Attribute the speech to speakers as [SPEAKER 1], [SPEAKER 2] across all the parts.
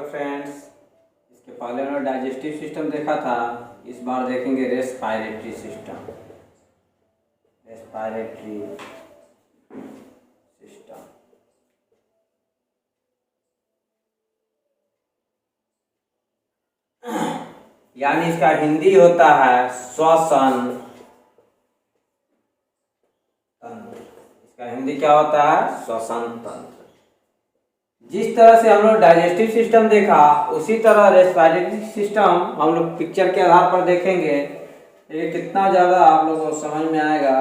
[SPEAKER 1] Hello friends, इसके पहले उन्होंने डाइजेस्टिव सिस्टम देखा था। इस बार देखेंगे रेस्पायरेटरी सिस्टम। रेस्पायरेटरी सिस्टम यानी इसका हिंदी होता है श्वसन तंत्र। इसका हिंदी क्या होता है? श्वसन तंत्र। जिस तरह से हम लोग डाइजेस्टिव सिस्टम देखा, उसी तरह रेस्पिरेटरी सिस्टम हम लोग पिक्चर के आधार पर देखेंगे। ये कितना ज़्यादा आप लोगों को समझ में आएगा।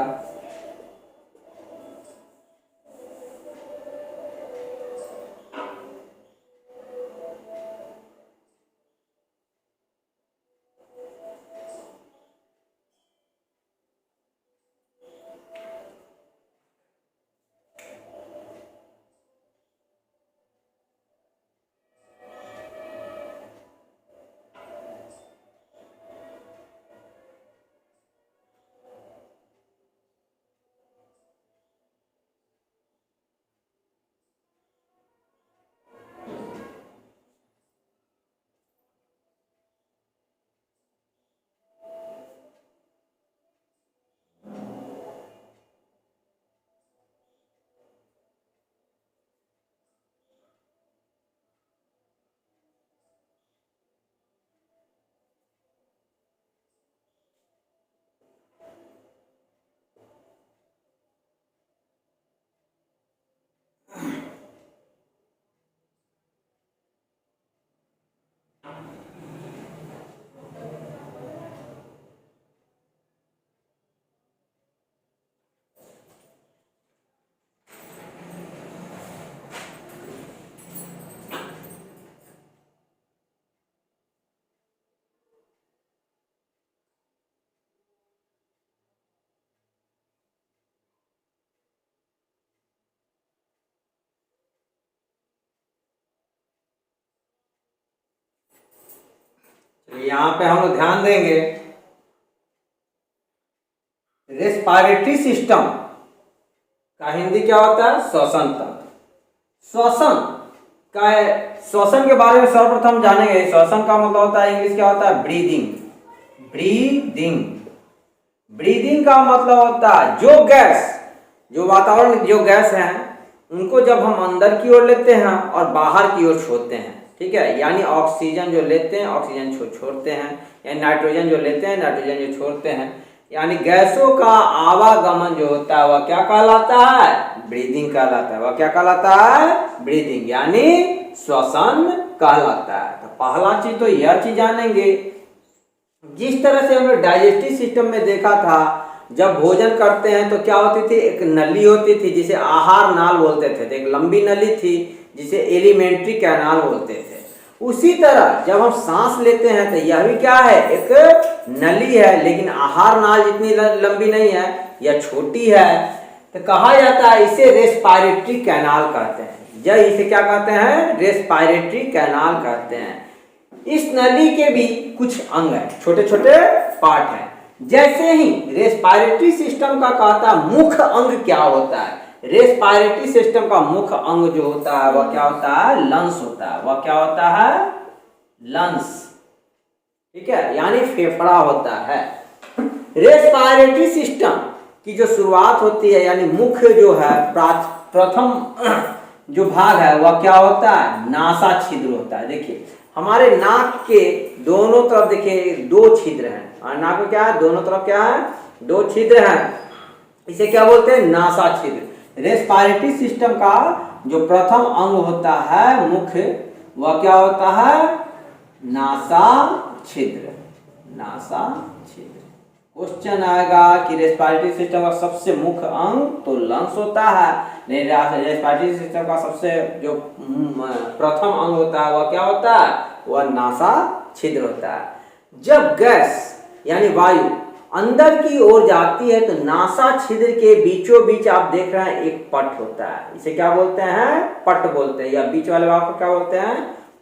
[SPEAKER 1] यहाँ पे हम लोग ध्यान देंगे, रेस्पिरेटरी सिस्टम का हिंदी क्या होता है? श्वसन तंत्र। श्वसन के बारे में सर्वप्रथम जानेंगे। श्वसन का मतलब होता है, इंग्लिश क्या होता है? ब्रीदिंग। ब्रीदिंग ब्रीदिंग का मतलब होता है जो गैस, जो वातावरण जो गैस है, उनको जब हम अंदर की ओर लेते हैं और बाहर की ओर छोड़ते हैं, ठीक है। यानी ऑक्सीजन जो लेते हैं, ऑक्सीजन छोड़ते हैं, यानी नाइट्रोजन जो लेते हैं, नाइट्रोजन जो छोड़ते हैं, यानी गैसों का आवागमन जो होता है वह क्या कहलाता है? ब्रीदिंग कहलाता है। वह क्या कहलाता है? ब्रीदिंग, यानी श्वसन कहलाता है। तो पहला चीज तो यह चीज जानेंगे। जिस तरह से हमने डाइजेस्टिव सिस्टम में देखा था, जब भोजन करते हैं तो क्या होती थी? एक नली होती थी जिसे आहार नाल बोलते थे। तो एक लंबी नली थी जिसे एलिमेंट्री कैनाल बोलते थे। उसी तरह जब हम सांस लेते हैं तो यह भी क्या है? एक नली है, लेकिन आहार नाल जितनी लंबी नहीं है, यह छोटी है। तो कहा जाता है इसे रेस्पिरेटरी कैनाल कहते हैं। जब इसे क्या कहते हैं? रेस्पिरेटरी कैनाल कहते हैं। इस नली के भी कुछ अंग हैं, छोटे छोटे पार्ट हैं। जैसे ही रेस्पिरेटरी सिस्टम का कहता है मुख्य अंग क्या होता है? रेस्पिरेटरी सिस्टम का मुख्य अंग जो होता है वह क्या होता है? लंग्स होता है। वह क्या होता है? लंग्स, ठीक है, यानी फेफड़ा होता है। रेस्पिरेटरी सिस्टम की जो शुरुआत होती है, यानी मुख्य जो है, प्रथम जो भाग है वह क्या होता है? नासा छिद्र होता है। देखिए हमारे नाक के दोनों तरफ देखिए दो छिद्र हैं। और नाक में क्या है? दोनों तरफ क्या है? दो छिद्र हैं। इसे क्या बोलते हैं? नासा छिद्र। रेस्पिरेटरी सिस्टम का जो प्रथम अंग होता है मुख्य, वह क्या होता है? नासा छिद्र। नासा छिद्र। क्वेश्चन आएगा कि रेस्पिरेटरी सिस्टम का सबसे मुख्य अंग तो लंग्स होता है, नहीं, रेस्पिरेटरी सिस्टम का सबसे जो प्रथम अंग होता है वह क्या होता है? वह नासा छिद्र होता है। जब गैस यानी वायु अंदर की ओर जाती है तो नासा छिद्र के बीचों बीच आप देख रहे हैं एक पट होता है। इसे क्या बोलते हैं? पट बोलते हैं, या बीच वाले भाग को क्या बोलते हैं?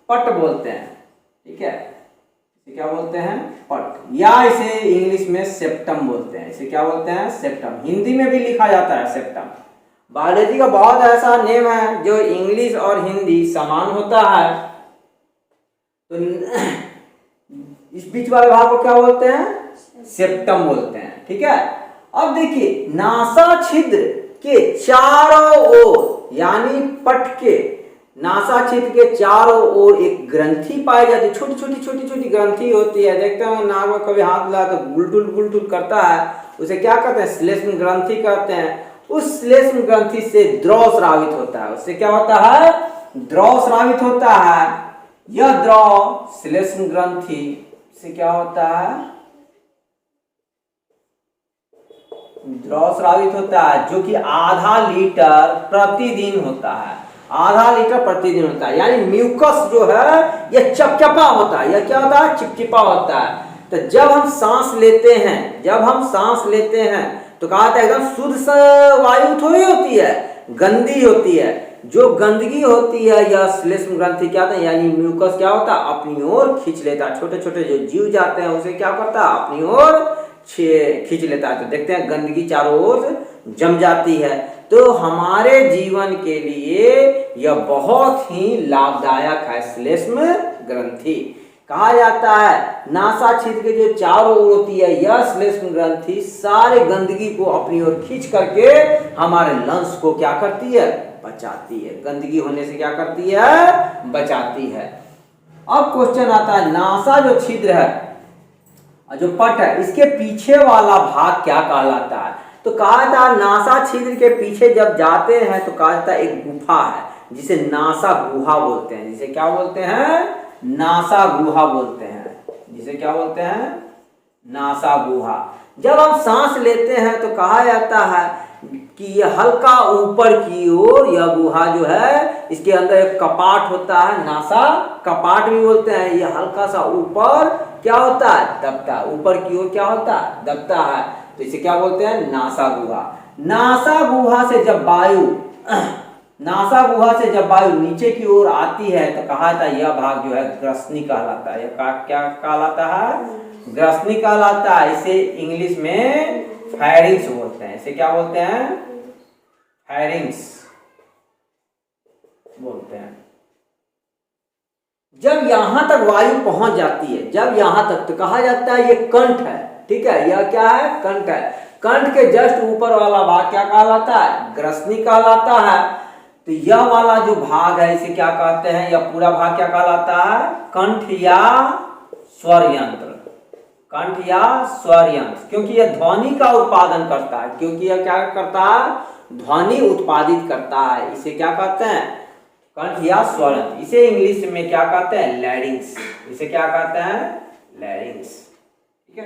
[SPEAKER 1] पट बोलते हैं, ठीक है। इसे क्या बोलते हैं? पट, या इसे इंग्लिश में सेप्टम बोलते हैं। इसे क्या बोलते हैं? सेप्टम। हिंदी में भी लिखा जाता है सेप्टम। बायोलॉजी का बहुत ऐसा नेम है जो इंग्लिश और हिंदी समान होता है। तो इस बीच वाले भाग को क्या बोलते हैं? सेप्टम बोलते हैं। ठीक है, अब देखिए नासा छिद्र के चारों ओर यानी पट के नासा छिद्र के चारों ओर एक ग्रंथि पाई जाती है। छोटी छोटी ग्रंथि होती है, देखते हैं नाक में कभी हाथ लगा तो गुलटुल करता है, उसे क्या कहते हैं? श्लेष्म ग्रंथि कहते हैं। उस श्लेष्म ग्रंथि से द्रव स्रावित होता है। उससे क्या होता है? द्रव स्रावित होता है। यह द्रव श्लेष्म ग्रंथि से क्या होता है? द्रव स्रावित होता है, जो कि आधा लीटर प्रतिदिन होता है। आधा लीटर प्रतिदिन होता है, यानी म्यूकस जो है यह चिपचिपा होता है। यह क्या होता है? चिपचिपा होता है। तो जब हम सांस लेते हैं तो कहा था एकदम शुद्ध वायु थोड़ी होती है, गंदी होती है। जो गंदगी होती है यह श्लेष्म ग्रंथि क्या होता है, यानी म्यूकस क्या होता है? अपनी ओर खींच लेता है। छोटे छोटे जो जीव जाते हैं उसे क्या करता है? अपनी ओर खींच लेता है। तो देखते हैं गंदगी चारों ओर जम जाती है। तो हमारे जीवन के लिए यह बहुत ही लाभदायक है श्लेष्म ग्रंथि। कहा जाता है नासा छिद्र के जो चारों ओर होती है यह श्लेष्म ग्रंथि सारे गंदगी को अपनी ओर खींच करके हमारे लंग्स को क्या करती है? बचाती है। गंदगी होने से क्या करती है? बचाती है। अब क्वेश्चन आता है नासा जो छिद्र है, जो पट है, इसके पीछे वाला भाग क्या कहलाता है? तो कहा था नासा छिद्र के पीछे जब जाते हैं तो कहा जाता है एक गुफा है जिसे नासा गुहा बोलते हैं। जिसे क्या बोलते हैं? नासा गुहा बोलते हैं। जिसे क्या बोलते हैं? नासा गुहा। जब हम सांस लेते हैं तो कहा जाता है कि यह हल्का ऊपर की ओर, यह गुहा जो है इसके अंदर एक कपाट होता है, नासा कपाट भी बोलते हैं। यह हल्का सा ऊपर क्या होता है? दबता है। ऊपर की ओर क्या होता है? दबता है। तो इसे क्या बोलते हैं? नासा गुहा। नासा गुहा से जब वायु नीचे की ओर आती है तो कहा जाता है यह भाग जो है ग्रसनी कहलाता है। यह क्या कहलाता है? ग्रसनी कहलाता है। इसे इंग्लिश में फेरिंग्स बोलते हैं। इसे क्या बोलते हैं? फेरिंग्स बोलते हैं। जब यहां तक वायु पहुंच जाती है, जब यहां तक, तो कहा जाता है ये कंठ है। ठीक है, यह क्या है? कंठ है। कंठ के जस्ट ऊपर वाला भाग क्या कहलाता है? ग्रसनी कहलाता है। तो यह वाला जो भाग है इसे क्या कहते हैं? यह पूरा भाग क्या कहलाता है? कंठ या स्वर यंत्र। कंठ या स्वर यंत्र, क्योंकि यह ध्वनि का उत्पादन करता है। क्योंकि यह क्या करता है? ध्वनि उत्पादित करता है। इसे क्या कहते हैं? कंठ या स्वर यंत्र। इसे इंग्लिश में क्या कहते हैं? लैरिंग्स। इसे क्या कहते हैं? लैरिंग्स। ठीक है,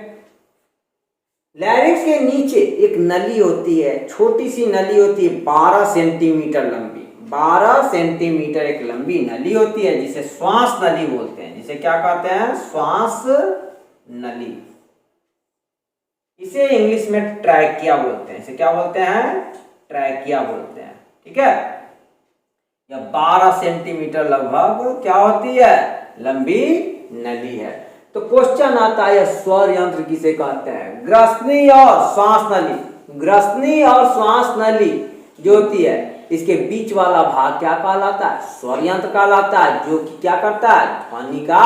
[SPEAKER 1] लैरिंग्स के नीचे एक नली होती है, छोटी सी नली होती है, 12 सेंटीमीटर लंबी। 12 सेंटीमीटर एक लंबी नली होती है जिसे श्वास नली बोलते हैं। जिसे क्या कहते हैं? श्वास नली। इसे इंग्लिश में ट्रैकिया बोलते हैं। इसे क्या बोलते हैं? ट्रैकिया बोलते हैं। ठीक है, यह 12 सेंटीमीटर लगभग क्या होती है? लंबी नली है। तो क्वेश्चन आता है स्वर यंत्र किसे कहते हैं? ग्रसनी और श्वास नली। ग्रसनी और श्वास नली जो होती है इसके बीच वाला भाग क्या कहलाता है? स्वर यंत्र कहलाता है, जो कि क्या करता है? ध्वनि का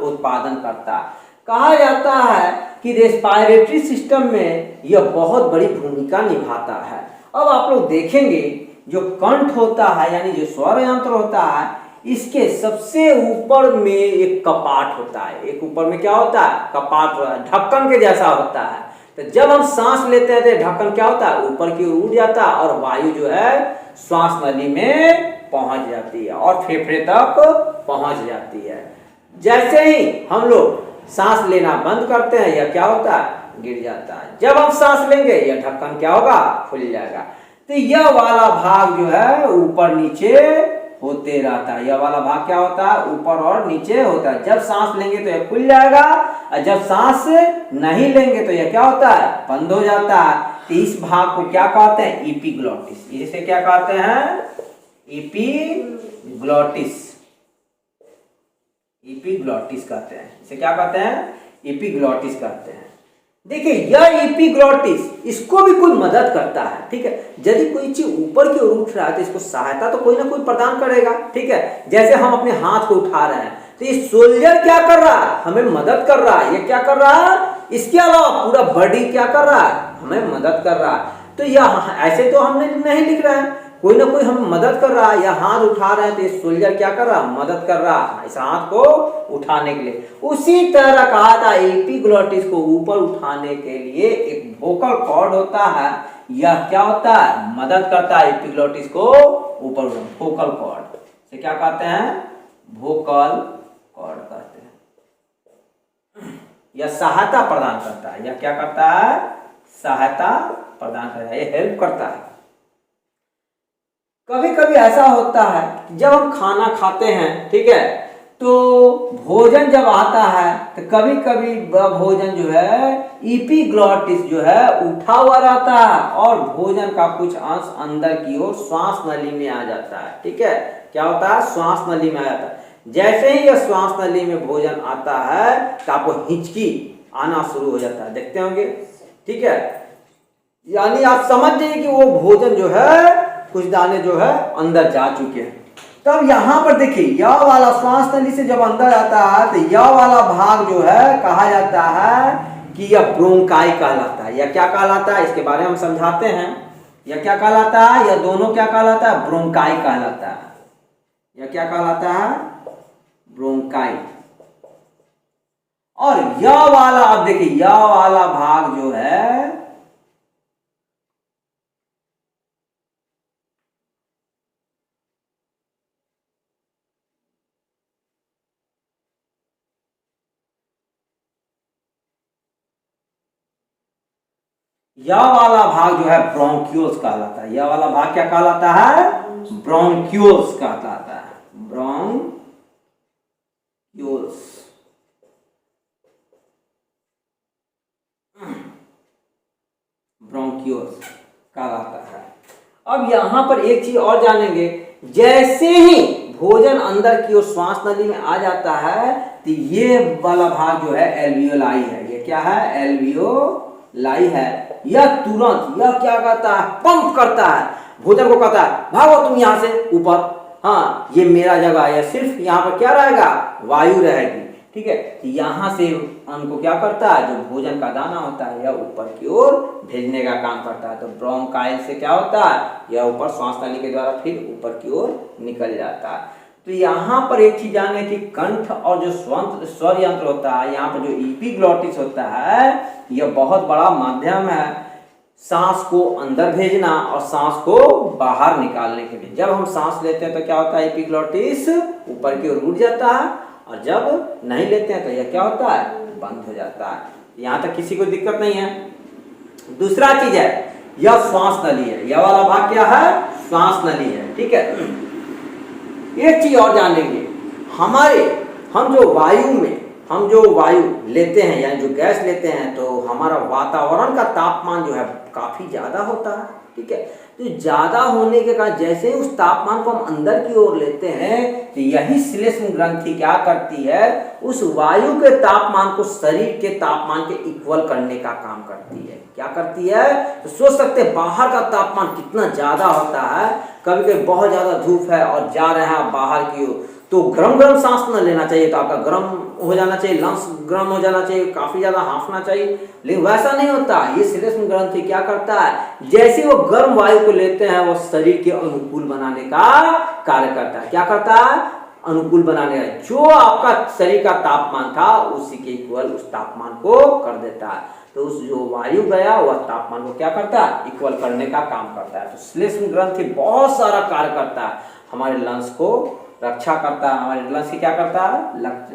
[SPEAKER 1] उत्पादन करता है। कहा जाता है कि रेस्पिरेटरी सिस्टम में यह बहुत बड़ी भूमिका निभाता है। अब आप लोग देखेंगे जो कंठ होता है यानी जो स्वर यंत्र होता है, इसके सबसे ऊपर में एक कपाट होता है। एक ऊपर में क्या होता है? कपाट होता है, ढक्कन के जैसा होता है। तो जब हम सांस लेते हैं तो ढक्कन क्या होता है? ऊपर की ओर उड़ जाता है और वायु जो है श्वास नली में पहुंच जाती है और फेफड़े तक पहुंच जाती है। जैसे ही हम लोग सांस लेना बंद करते हैं यह क्या होता है? गिर जाता है। जब हम सांस लेंगे यह ढक्कन क्या होगा? खुल जाएगा। तो यह वाला भाग जो है ऊपर नीचे होते रहता है। यह वाला भाग क्या होता है? ऊपर और नीचे होता है। जब सांस लेंगे तो यह खुल जाएगा और जब सांस नहीं लेंगे तो यह क्या होता है? बंद हो जाता है। तो इस भाग को क्या कहते हैं? एपिग्लॉटिस। इसे क्या कहते हैं? एपिग्लॉटिस। एपिग्लॉटिस कहते हैं। इसे क्या कहते हैं? एपिग्लॉटिस कहते हैं। देखिए यह एपिग्लॉटिस इसको भी कोई मदद करता है। ठीक है, यदि कोई चीज ऊपर की ओर उठ रहा है तो इसको सहायता तो कोई ना कोई प्रदान करेगा। ठीक है, जैसे हम अपने हाथ को उठा रहे हैं तो तो ये सोल्जर क्या कर रहा है, हमें मदद कर रहा है। ये क्या कर रहा है, इसके अलावा पूरा बॉडी क्या कर रहा है, हमें मदद कर रहा है। तो यह ऐसे तो हमने नहीं लिख रहे हैं, कोई ना कोई हमें मदद कर रहा है, या हाथ उठा रहे हैं, तो ये सोल्जर क्या कर रहा है, मदद कर रहा है इस हाथ को उठाने के लिए। उसी तरह कहा था एपिग्लोटिस को ऊपर उठाने के लिए एक वोकल कॉर्ड होता है, यह क्या होता है, मदद करता है एपिग्लोटिस को ऊपर। वोकल कॉर्ड से क्या कहते हैं, वोकल कॉर्ड कहते हैं। यह सहायता प्रदान करता है, यह क्या करता है, सहायता प्रदान करता है, यह हेल्प करता है। कभी कभी ऐसा होता है जब हम खाना खाते हैं, ठीक है, तो भोजन जब आता है तो कभी कभी भोजन जो है एपिग्लोटिस जो है उठा हुआ रहता है और भोजन का कुछ अंश अंदर की ओर श्वास नली में आ जाता है। ठीक है, क्या होता है, श्वास नली में आ जाता है। जैसे ही यह श्वास नली में भोजन आता है तो आपको हिचकी आना शुरू हो जाता है, देखते होंगे। ठीक है, यानी आप समझ जाइए कि वो भोजन जो है कुछ दाने जो है अंदर जा चुके हैं। तब यहाँ पर देखिए, यह वाला श्वास नली से जब अंदर आता है तो यह वाला भाग जो है कहा जाता है कि यह ब्रोंकाई कहलाता है। यह क्या कहलाता है, इसके बारे में हम समझाते हैं। यह क्या कहलाता है, यह दोनों क्या कहलाता है, ब्रोंकाई कहलाता है। यह क्या कहलाता है, ब्रोंकाई। और यह वाला, अब देखिए, यह वाला भाग जो है यह वाला भाग जो है ब्रोंक्यूल्स कहलाता है। यह वाला भाग क्या कहलाता है, ब्रोंक्यूल्स कहलाता है, ब्रोंक्यूल्स। ब्रोंक्यूल्स कहलाता है। अब यहां पर एक चीज और जानेंगे, जैसे ही भोजन अंदर की ओर श्वास नली में आ जाता है तो ये वाला भाग जो है एल्वियोलाई है। ये क्या है, एल्वियोलाई है। यह तुरंत यह क्या करता है, पंप करता है, भोजन को कहता है भागो तुम यहां से ऊपर, हाँ ये मेरा जगह है। सिर्फ यहाँ पर क्या रहेगा, वायु रहेगी। ठीक है, यहाँ से अन्न को क्या करता है, जो भोजन का दाना होता है यह ऊपर की ओर भेजने का काम करता है। तो ब्रोंकाइल से क्या होता है, यह ऊपर श्वास नली के द्वारा फिर ऊपर की ओर निकल जाता है। तो यहाँ पर एक चीज जाने की, कंठ और जो स्वर यंत्र होता है, यहाँ पर जो एपिग्लोटिस होता है यह बहुत बड़ा माध्यम है सांस को अंदर भेजना और सांस को बाहर निकालने के लिए। जब हम सांस लेते हैं तो क्या होता है, एपिग्लोटिस ऊपर की ओर उठ जाता है, और जब नहीं लेते हैं तो यह क्या होता है, बंद हो जाता है। यहाँ तक किसी को दिक्कत नहीं है। दूसरा चीज है, यह श्वास नली है। यह वाला भाग क्या है, श्वास नली है। ठीक है, एक चीज और जान लेंगे, हम जो वायु लेते हैं यानी जो गैस लेते हैं, तो हमारा वातावरण का तापमान जो है काफी ज्यादा होता है। ठीक है, तो ज्यादा होने के कारण जैसे ही उस तापमान को हम अंदर की ओर लेते हैं तो यही श्लेष्म ग्रंथि क्या करती है, उस वायु के तापमान को शरीर के तापमान के इक्वल करने का काम करती है। क्या करती है, तो सोच सकते हैं बाहर का तापमान कितना ज्यादा होता है। कभी कभी बहुत ज्यादा धूप है और जा रहे हैं आप बाहर की ओर, तो गरम गरम सांस न लेना चाहिए, तो आपका गर्म हो जाना चाहिए, लंग्स गर्म हो जाना चाहिए, काफी ज्यादा हांफना चाहिए। लेकिन वैसा नहीं होता। ये श्लेष्म ग्रंथि क्या करता है, जैसे वो गर्म वायु को लेते हैं वो शरीर के अनुकूल बनाने का कार्य करता है। क्या करता है, अनुकूल बनाने का, जो आपका शरीर का तापमान था उसी के इक्वल उस तापमान को कर देता है। तो उस जो वायु गया वह तापमान को क्या करता है, इक्वल करने का काम करता है। तो श्लेष्म ग्रंथि बहुत सारा कार्य करता है, हमारे लंग्स को रक्षा करता है, हमारे लंग्स की क्या करता है,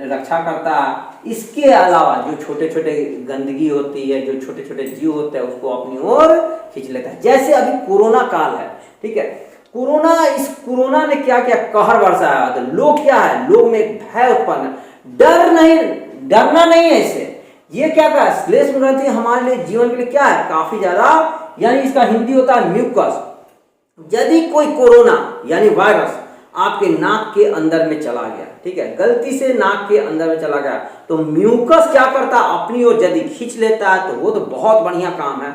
[SPEAKER 1] रक्षा करता है। इसके अलावा जो छोटे छोटे गंदगी होती है, जो छोटे छोटे जीव होते हैं, उसको अपनी ओर खींच लेता है। जैसे अभी कोरोना काल है, ठीक है, इस कोरोना ने क्या क्या कहर बरसाया, तो लोग क्या है, लोग में एक भय उत्पन्न, डरना नहीं है इससे। ये क्या कहा, श्लेष्म ग्रंथि हमारे लिए जीवन के लिए क्या है, काफी ज्यादा, यानी इसका हिंदी होता है म्यूकस। यदि कोई कोरोना यानी वायरस आपके नाक के अंदर में चला गया, ठीक है, गलती से नाक के अंदर में चला गया, तो म्यूकस क्या करता है, अपनी ओर यदि खींच लेता है तो वो तो बहुत बढ़िया काम है।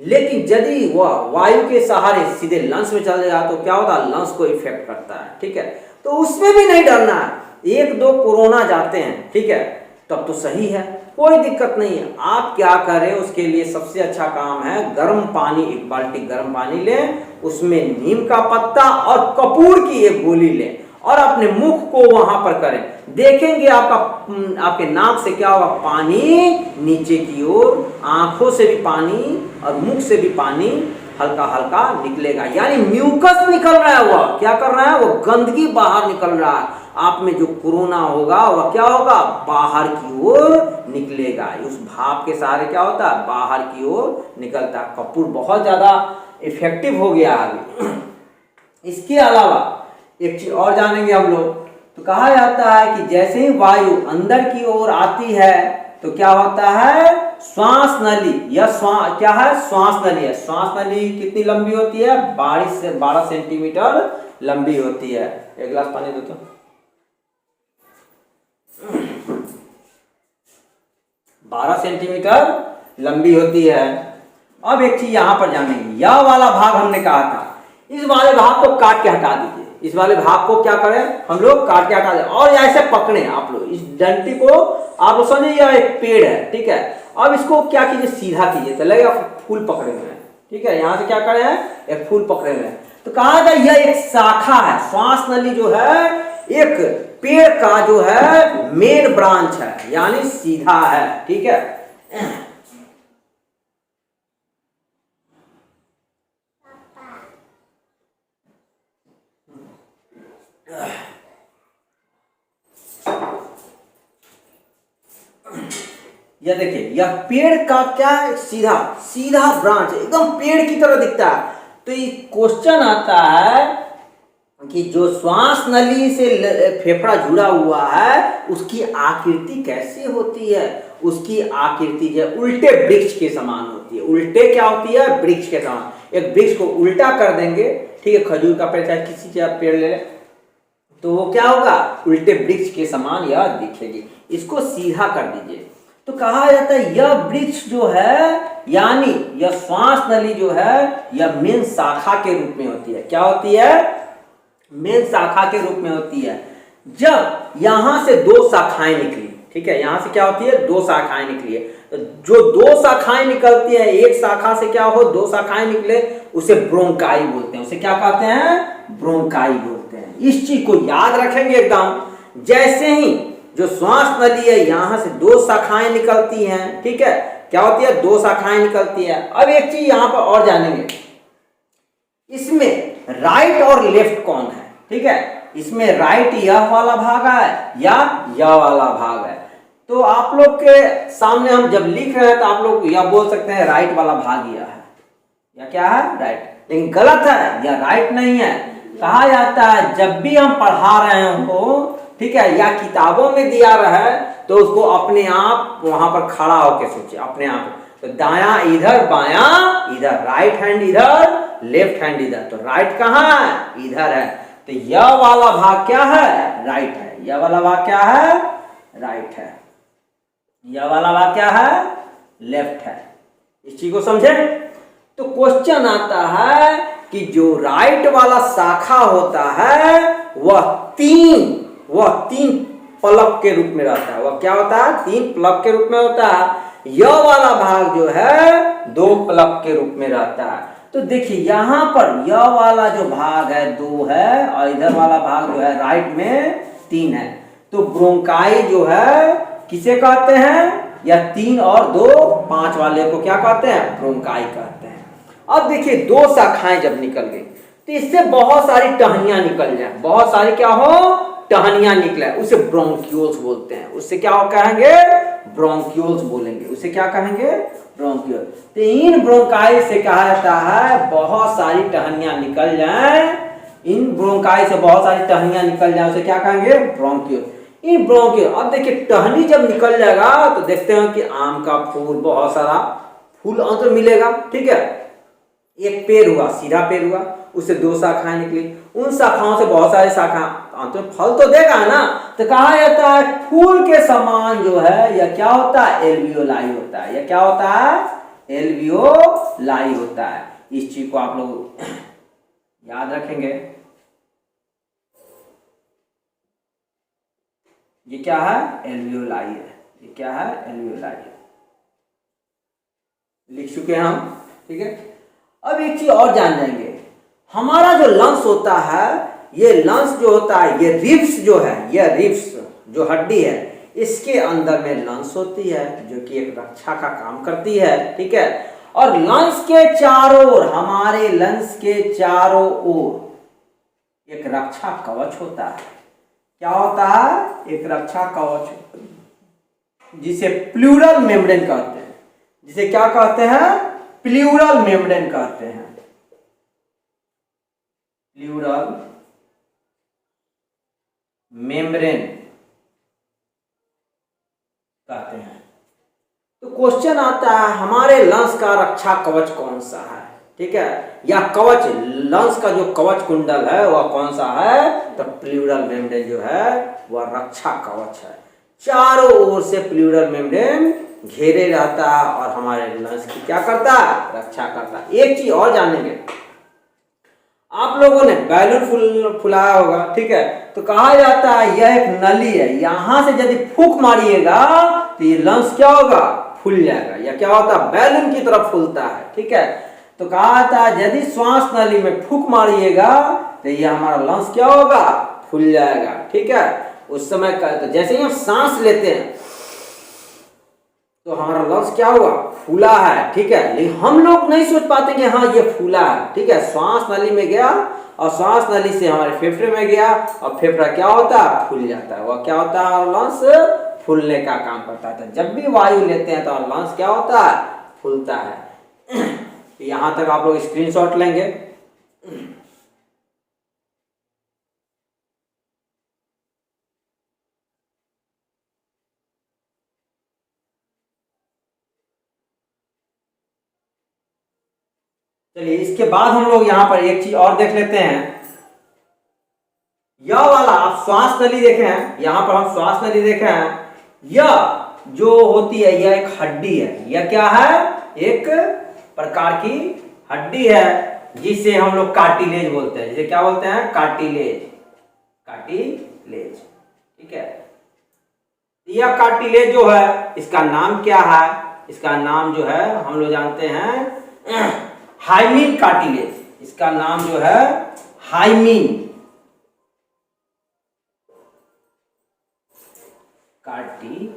[SPEAKER 1] लेकिन यदि वह वायु के सहारे सीधे लंग्स में चल जाएगा तो क्या होता है, लंग्स को इफेक्ट करता है। ठीक है, तो उसमें भी नहीं डरना है। एक दो कोरोना जाते हैं, ठीक है, तब तो सही है, कोई दिक्कत नहीं है। आप क्या करें, उसके लिए सबसे अच्छा काम है गर्म पानी, एक बाल्टी गर्म पानी लें, उसमें नीम का पत्ता और कपूर की एक गोली लें और अपने मुख को वहां पर करें, देखेंगे आपके नाक से क्या होगा, पानी नीचे की ओर, आंखों से भी पानी और मुख से भी पानी हल्का हल्का निकलेगा, यानी म्यूकस निकल रहा है, वह क्या कर रहा है, वो गंदगी बाहर निकल रहा है। आप में जो कोरोना होगा वह क्या होगा, बाहर की ओर निकलेगा, उस भाप के सहारे क्या होता है, बाहर की ओर निकलता है। कपूर बहुत ज्यादा इफेक्टिव हो गया अभी। इसके अलावा एक चीज और जानेंगे हम लोग, तो कहा जाता है कि जैसे ही वायु अंदर की ओर आती है तो क्या होता है, श्वास नली या क्या है, श्वास नली है। श्वास नली कितनी लंबी होती है, 12 सेंटीमीटर लंबी होती है। एक गिलास पानी दो तो। 12 सेंटीमीटर लंबी होती है। अब एक चीज यहां पर जानेंगे, यह वाला भाग हमने कहा था, इस वाले भाग को काट के हटा दीजिए। इस वाले भाग को क्या करें, हम लोग काट के हटा दें और ऐसे पकड़े आप लोग इस डंटी को, आप लोग समझिए यह एक पेड़ है, ठीक है। अब इसको क्या कीजिए, सीधा कीजिए, तो लगेगा फूल पकड़े हुए हैं, ठीक है। यहां से क्या करे हैं, एक फूल पकड़े हुए हैं। तो कहा था यह एक शाखा है, श्वास नली जो है एक पेड़ का जो है मेन ब्रांच है, यानी सीधा है, ठीक है। यह देखिए, यह पेड़ का क्या है, सीधा सीधा ब्रांच, एकदम पेड़ की तरह दिखता है। तो ये क्वेश्चन आता है कि जो श्वास नली से फेफड़ा जुड़ा हुआ है उसकी आकृति कैसे होती है, उसकी आकृति जो उल्टे वृक्ष के समान होती है। उल्टे क्या होती है, वृक्ष के समान। एक वृक्ष को उल्टा कर देंगे, ठीक है, खजूर का पेड़ चाहे किसी का पेड़ ले लें, तो वो क्या होगा, उल्टे वृक्ष के समान यह दिखेगी। इसको सीधा कर दीजिए। तो कहा जाता है यह वृक्ष जो है, यानी यह श्वास नली जो है, यह मेन शाखा के रूप में होती है। क्या होती है, मेन शाखा के रूप में होती है। जब यहां से दो शाखाएं निकली, ठीक है, यहां से क्या होती है, दो शाखाएं निकली है। तो जो दो शाखाएं निकलती है, एक शाखा से क्या हो, दो शाखाएं निकले, उसे ब्रोंकाई बोलते हैं। उसे क्या कहते हैं, ब्रोंकाई बोलते हैं। इस चीज को याद रखेंगे एकदम। जैसे ही जो श्वास नली है, यहां से दो शाखाएं निकलती हैं, ठीक है, क्या होती है, दो शाखाएं निकलती है। अब एक चीज यहां पर और जानेंगे, इसमें राइट और लेफ्ट कौन है, ठीक है। इसमें राइट यह वाला भाग है या यह वाला भाग है। तो आप लोग के सामने हम जब लिख रहे हैं तो आप लोग यह बोल सकते हैं राइट वाला भाग यह है, या क्या है, राइट। लेकिन गलत है, यह राइट नहीं है। कहा जाता है जब भी हम पढ़ा रहे हैं उनको, ठीक है, या किताबों में दिया रहे, तो उसको अपने आप वहां पर खड़ा होकर सोचे, अपने आप। तो दायां इधर, बायां इधर, राइट हैंड इधर, लेफ्ट हैंड इधर। तो राइट कहाँ है, इधर है। तो यह वाला भाग क्या है, राइट है। यह वाला भाग क्या है, राइट है। यह वाला भाग क्या है, लेफ्ट है। इस चीज को समझे। तो क्वेश्चन आता है कि जो राइट वाला शाखा होता है वह तीन पलक के रूप में रहता है। वह क्या होता है, तीन पलक के रूप में होता है। यह वाला भाग जो है दो पलक के रूप में रहता है। तो देखिए यहां पर यह वाला जो भाग है दो है, और इधर वाला भाग जो है राइट में तीन है। तो ब्रोंकाई जो है किसे कहते हैं, या तीन और दो, पांच वाले को क्या कहते हैं, ब्रोंकाई कहते हैं। अब देखिए दो शाखाएं जब निकल गई तो इससे बहुत सारी टहनियां निकल जाए, बहुत सारी क्या हो, टहनियां निकले, उसे ब्रोंक्यूल्स बोलते हैं। उससे क्या कहेंगे, ब्रोंक्यूल्स बोलेंगे। उसे क्या कहेंगे, ब्रोंक्यूल। तो इन ब्रोंकाई से कहा जाता है बहुत सारी टहनियां निकल जाएं, इन ब्रोंकाई से बहुत सारी टहनियां निकल जाए, उसे क्या कहेंगे, ब्रोंक्यूल। इन ब्रोंक्यूल। अब देखिए टहनी जब निकल जाएगा तो देखते हैं कि आम का फूल, बहुत सारा फूल अंतर मिलेगा, ठीक है। एक पेड़ हुआ, सीधा पेड़ हुआ, उससे दो शाखाएं निकली, उन शाखाओं से बहुत सारी शाखा, तो फल तो देगा ना। तो कहा जाता है फूल के समान जो है यह क्या होता है, एल्वियोलाई होता है। यह क्या होता है, एल्वियोलाई होता है। इस चीज को आप लोग याद रखेंगे। ये क्या है? एल्वियोलाई है। ये क्या है? एल्वियोलाई है। लिख चुके हैं हम, ठीक है। अब एक चीज और जान जाएंगे, हमारा जो लंग्स होता है, ये लंग्स जो होता है, ये रिब्स जो है, ये रिब्स जो हड्डी है, इसके अंदर में लंग्स होती है जो कि एक रक्षा का काम करती है, ठीक है। और लंग्स के चारों ओर, हमारे लंग्स के चारों ओर एक रक्षा कवच होता है। क्या होता है? एक रक्षा कवच, जिसे प्लूरल मेम्ब्रेन कहते हैं। जिसे क्या कहते हैं? प्लूरल मेम्ब्रेन कहते हैं। प्लूरल मेम्ब्रेन कहते हैं। तो क्वेश्चन आता है, हमारे लंग्स का रक्षा कवच कौन सा है, ठीक है, या कवच, लंग्स का जो कवच कुंडल है वह कौन सा है? तो प्लूरल मेम्ब्रेन जो है वह रक्षा कवच है। चारों ओर से प्लूरल मेम्ब्रेन घेरे रहता है और हमारे लंग्स की क्या करता है? रक्षा करता है। एक चीज और जानेंगे, आप लोगों ने बैलून फुलाया होगा, ठीक है, तो कहा जाता है यह एक नली है, यहां से यदि फूंक मारिएगा तो ये लंग्स क्या होगा? फूल जाएगा, या क्या होता है? बैलून की तरफ फूलता है, ठीक है। तो कहा जाता है यदि श्वास नली में फूंक मारिएगा तो ये हमारा लंग्स क्या होगा? फूल जाएगा, ठीक है। उस समय तो जैसे ही हम सांस लेते हैं तो हमारा लंग्स क्या हुआ? फूला है, ठीक है। लेकिन हम लोग नहीं सोच पाते कि हाँ ये फूला है, ठीक है। श्वास नली में गया और श्वास नली से हमारे फेफड़े में गया और फेफड़ा क्या होता है? फूल जाता है। वह क्या होता है? हमारा लंग्स फूलने का काम करता है। तो जब भी वायु लेते हैं तो लंग्स क्या होता है? फूलता है। यहां तक आप लोग स्क्रीनशॉट लेंगे। चलिए, इसके बाद हम लोग यहाँ पर एक चीज और देख लेते हैं। यह वाला आप श्वास नली देखे हैं, यहाँ पर हम श्वास नली देखे हैं। यह जो होती है यह एक हड्डी है। यह क्या है? एक प्रकार की हड्डी है जिसे हम लोग कार्टिलेज बोलते हैं। जिसे क्या बोलते हैं? कार्टिलेज। कार्टिलेज, ठीक है। यह कार्टिलेज जो है, इसका नाम क्या है? इसका नाम जो है हम लोग जानते हैं हाइमिन कार्टिलेज। इसका नाम जो है हाइमिन कार्टिलेज।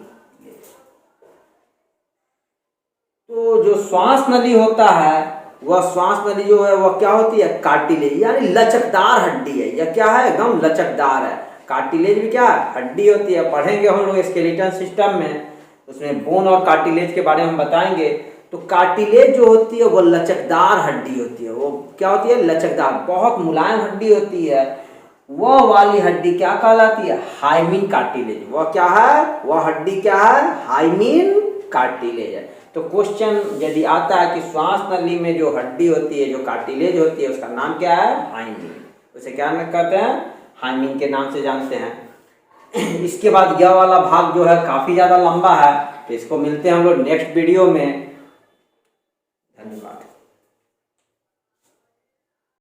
[SPEAKER 1] तो जो श्वास नली होता है, वह श्वास नली जो है वह क्या होती है? कार्टिलेज, यानी लचकदार हड्डी है। यह क्या है? एकदम लचकदार है। कार्टिलेज भी क्या है? हड्डी होती है। पढ़ेंगे हम लोग स्केलेटन सिस्टम में, उसमें बोन और कार्टिलेज के बारे में हम बताएंगे। तो कार्टिलेज जो होती है वो लचकदार हड्डी होती है। वो क्या होती है? लचकदार, बहुत मुलायम हड्डी होती है। वह वाली हड्डी क्या कहलाती है? हाइमिन कार्टिलेज। वह क्या है? वह हड्डी क्या है? हाइमिन कार्टिलेज है। तो क्वेश्चन यदि आता है कि श्वास नली में जो हड्डी होती है, जो कार्टिलेज होती है, उसका नाम क्या है? हाइमिन। उसे क्या कहते हैं? हाइमिन के नाम से जानते हैं। इसके बाद यह वाला भाग जो है काफी ज्यादा लंबा है, तो इसको मिलते हैं हम लोग नेक्स्ट वीडियो में। धन्यवाद।